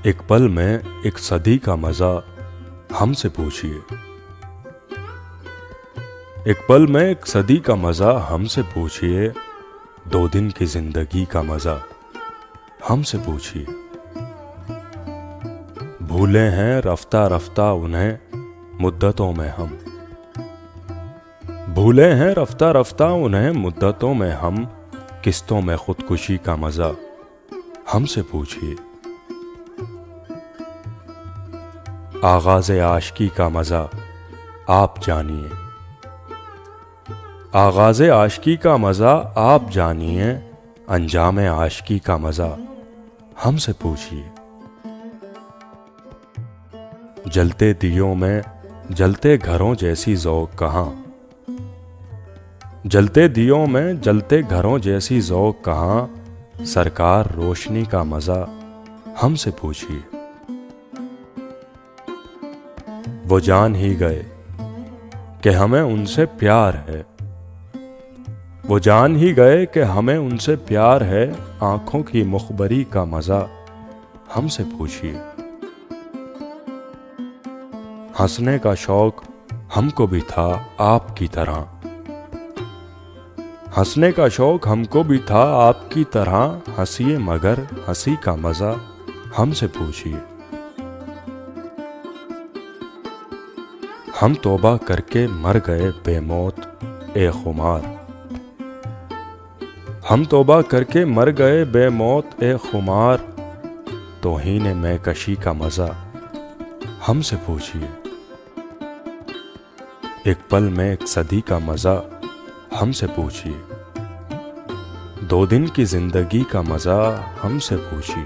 ایک پل میں ایک صدی کا مزہ ہم سے پوچھیے۔ ایک پل میں ایک صدی کا مزہ ہم سے پوچھیے، 2 دن کی زندگی کا مزہ ہم سے پوچھیے۔ بھولے ہیں رفتہ رفتہ انہیں مدتوں میں ہم، بھولے ہیں رفتہ رفتہ انہیں مدتوں میں ہم، قسطوں میں خودکشی کا مزہ ہم سے پوچھیے۔ آغاز عاشقی کا مزہ آپ جانیے، آغاز عاشقی کا مزہ آپ جانیے، انجام عاشقی کا مزہ ہم سے پوچھیے۔ جلتے دیوں میں جلتے گھروں جیسی ذوق کہاں، جلتے دیوں میں جلتے گھروں جیسی ذوق کہاں، سرکار روشنی کا مزہ ہم سے پوچھیے۔ وہ جان ہی گئے کہ ہمیں ان سے پیار ہے، وہ جان ہی گئے کہ ہمیں ان سے پیار ہے، آنکھوں کی مخبری کا مزہ ہم سے پوچھیے۔ ہنسنے کا شوق ہم کو بھی تھا آپ کی طرح، ہنسنے کا شوق ہم کو بھی تھا آپ کی طرح، ہنسیے مگر ہنسی کا مزہ ہم سے پوچھیے۔ ہم توبہ کر کے مر گئے بے موت اے خمار، ہم توبہ کر کے مر گئے بے موت اے خمار، توہین میں کشی کا مزہ ہم سے پوچھیے۔ ایک پل میں ایک صدی کا مزہ ہم سے پوچھیے، 2 دن کی زندگی کا مزہ ہم سے پوچھیے۔